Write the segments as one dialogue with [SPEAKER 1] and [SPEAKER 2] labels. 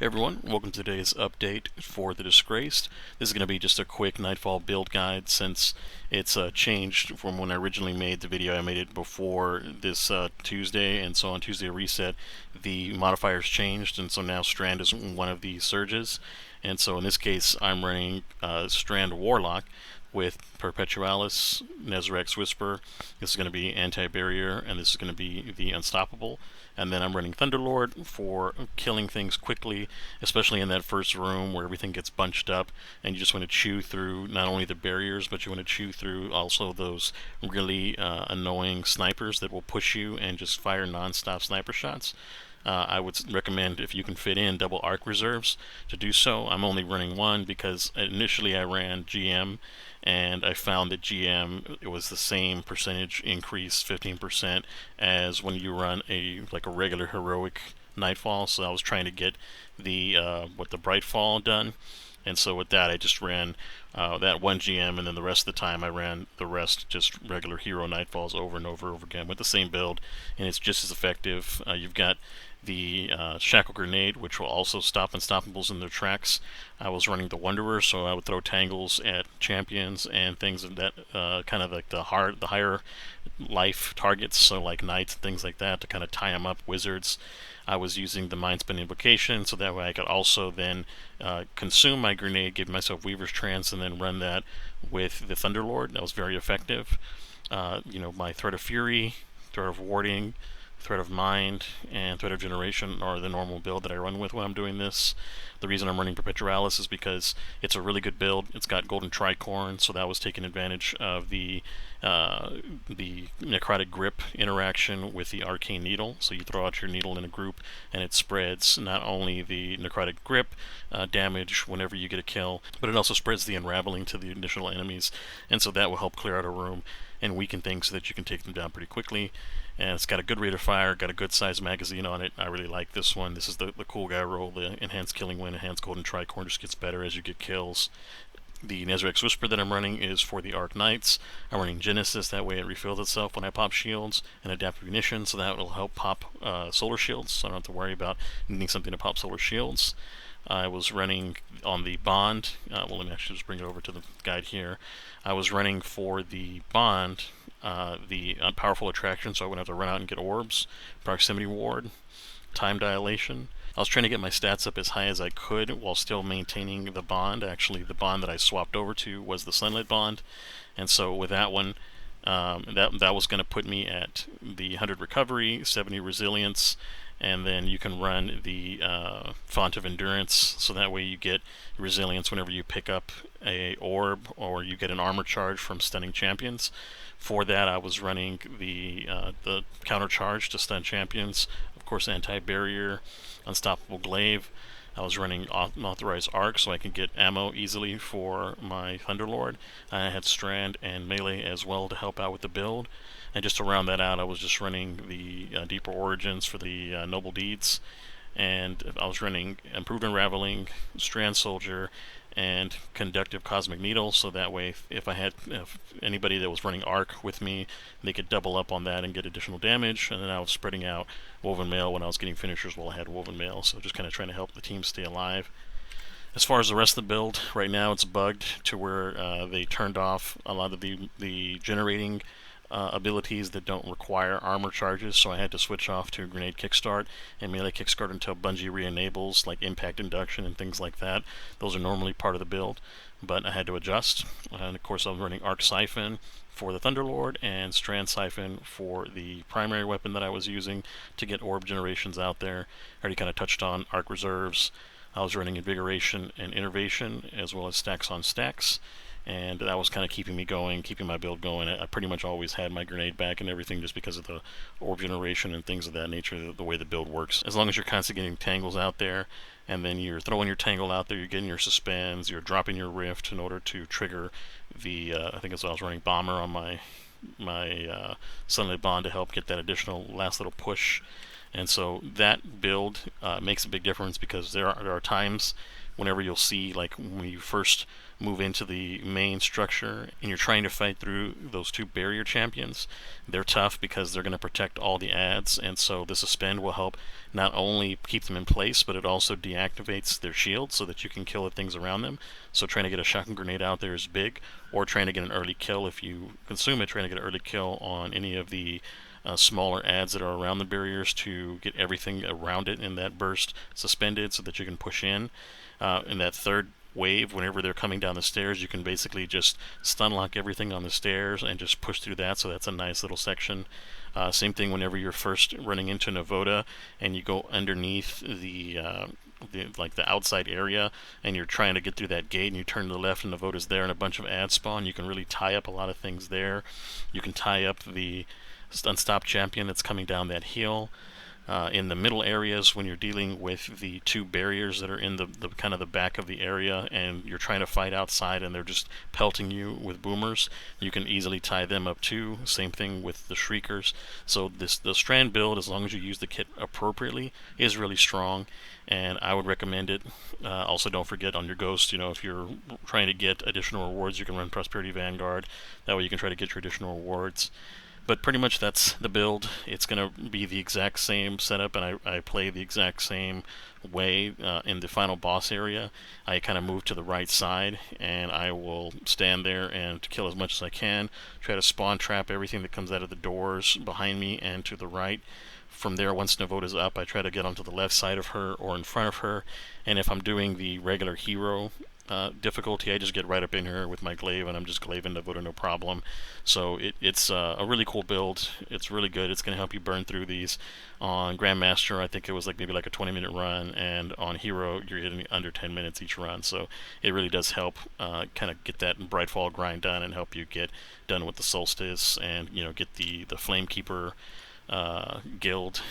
[SPEAKER 1] Hey everyone, welcome to today's update for the Disgraced. This is going to be just a quick Nightfall build guide since it's changed from when I originally made the video. I made it before this Tuesday, and so on Tuesday reset, the modifiers changed, and so now Strand is one of the surges. And so in this case, I'm running Strand Warlock with Perpetualis, Nezrek's Whisper. This is going to be Anti-Barrier, and this is going to be the Unstoppable. And then I'm running Thunderlord for killing things quickly, especially in that first room where everything gets bunched up, and you just want to chew through not only the barriers, but you want to chew through also those really annoying snipers that will push you and just fire non-stop sniper shots. I would recommend, if you can fit in double arc reserves, to do so. I'm only running one because initially I ran GM, and I found that GM, it was the same percentage increase, 15%, as when you run a regular heroic Nightfall. So I was trying to get the the Brightfall done. And so with that, I just ran that one GM, and then the rest of the time I ran the rest just regular hero Nightfalls over and over again with the same build, and it's just as effective. You've got the Shackle Grenade, which will also stop Unstoppables in their tracks. I was running the Wanderer, so I would throw tangles at champions and things of that kind of like the higher life targets, so like knights and things like that, to kind of tie them up. Wizards. I was using the Mind Spin Invocation, so that way I could also then consume my grenade, give myself Weaver's Trance, and then run that with the Thunderlord. That was very effective. My Threat of Fury, Threat of Warding, Threat of Mind, and Threat of Generation are the normal build that I run with when I'm doing this. The reason I'm running Perpetualis is because it's a really good build. It's got Golden Tricorn, so that was taking advantage of the Necrotic Grip interaction with the Arcane Needle. So you throw out your needle in a group, and it spreads not only the Necrotic Grip damage whenever you get a kill, but it also spreads the Unraveling to the additional enemies, and so that will help clear out a room and weaken things so that you can take them down pretty quickly. And it's got a good rate of fire, got a good sized magazine on it. I really like this one. This is the cool guy roll. The enhanced killing wind, enhanced golden tricorn just gets better as you get kills. The Nezrek's Whisper that I'm running is for the Arc Knights. I'm running Genesis, that way it refills itself when I pop shields, and Adaptive Munition, so that will help pop solar shields, so I don't have to worry about needing something to pop solar shields. I was running on the Bond. Let me actually just bring it over to the guide here. I was running for the Bond, the Powerful Attraction, so I wouldn't have to run out and get orbs, Proximity Ward, Time Dilation. I was trying to get my stats up as high as I could while still maintaining the Bond. Actually, the Bond that I swapped over to was the Sunlit Bond, and so with that one, that was going to put me at the 100 Recovery, 70 Resilience, and then you can run the Font of Endurance, so that way you get resilience whenever you pick up a orb or you get an armor charge from stunning champions. For that, I was running the counter charge to stun champions, of course, Anti-Barrier, Unstoppable Glaive. I was running Authorized Arc so I can get ammo easily for my Thunderlord. I had Strand and Melee as well to help out with the build. And just to round that out, I was just running the Deeper Origins for the Noble Deeds. And I was running Improved Unraveling, Strand Soldier, and Conductive Cosmic Needle, so that way if anybody that was running Arc with me, they could double up on that and get additional damage. And then I was spreading out Woven Mail when I was getting finishers while I had Woven Mail, so just kind of trying to help the team stay alive. As far as the rest of the build, right now it's bugged to where they turned off a lot of the generating abilities that don't require armor charges, so I had to switch off to Grenade Kickstart and Melee Kickstart until Bungie re-enables like Impact Induction and things like that. Those are normally part of the build, but I had to adjust. And of course I was running Arc Siphon for the Thunderlord and Strand Siphon for the primary weapon that I was using to get orb generations out there. I already kind of touched on Arc Reserves. I was running Invigoration and Innervation as well as Stacks on Stacks, and that was kind of keeping me going, keeping my build going. I pretty much always had my grenade back and everything just because of the orb generation and things of that nature, the way the build works. As long as you're constantly getting tangles out there, and then you're throwing your tangle out there, you're getting your suspends, you're dropping your rift in order to trigger the, I think that's what I was running Bomber on my Sunlit Bond to help get that additional last little push. And so that build makes a big difference, because there are times whenever you'll see, like when you first move into the main structure and you're trying to fight through those two barrier champions, they're tough because they're going to protect all the adds, and so the suspend will help not only keep them in place, but it also deactivates their shield so that you can kill the things around them. So trying to get a shotgun grenade out there is big, or trying to get an early kill if you consume it, trying to get an early kill on any of the smaller adds that are around the barriers to get everything around it in that burst suspended so that you can push in. In that third wave, whenever they're coming down the stairs, you can basically just stun lock everything on the stairs and just push through that, so that's a nice little section. Same thing whenever you're first running into Navota and you go underneath the outside area and you're trying to get through that gate and you turn to the left and Navota's there and a bunch of ads spawn. You can really tie up a lot of things there. You can tie up the unstopped champion that's coming down that hill. In the middle areas, when you're dealing with the two barriers that are in the kind of the back of the area and you're trying to fight outside and they're just pelting you with boomers, you can easily tie them up too. Same thing with the shriekers. So the Strand build, as long as you use the kit appropriately, is really strong, and I would recommend it. Also, don't forget on your ghost, if you're trying to get additional rewards, you can run Prosperity Vanguard. That way you can try to get your additional rewards. But pretty much that's the build. It's going to be the exact same setup, and I play the exact same way in the final boss area. I kind of move to the right side, and I will stand there and kill as much as I can. Try to spawn trap everything that comes out of the doors behind me and to the right. From there, once Navota's up, I try to get onto the left side of her or in front of her. And if I'm doing the regular hero difficulty, I just get right up in here with my glaive and I'm just glaving Navota no problem. So it's a really cool build. It's really good. It's going to help you burn through these. On Grandmaster, I think it was maybe like a 20-minute run, and on Hero, you're hitting under 10 minutes each run. So it really does help kind of get that Brightfall grind done and help you get done with the Solstice and get the Flamekeeper guild,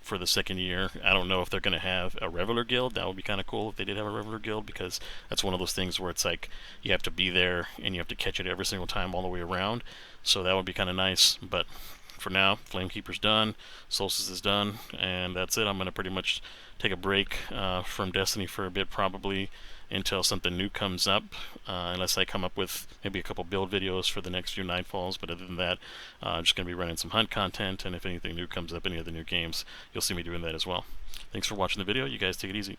[SPEAKER 1] for the second year. I don't know if they're going to have a Reveler guild. That would be kind of cool if they did have a Reveler guild, because that's one of those things where it's like you have to be there and you have to catch it every single time all the way around. So that would be kind of nice. But for now, Flamekeeper's done, Solstice is done, and that's it. I'm going to pretty much take a break from Destiny for a bit, probably until something new comes up, unless I come up with maybe a couple build videos for the next few Nightfalls. But other than that, I'm just going to be running some hunt content, and if anything new comes up, any other new games, you'll see me doing that as well. Thanks for watching the video. You guys take it easy.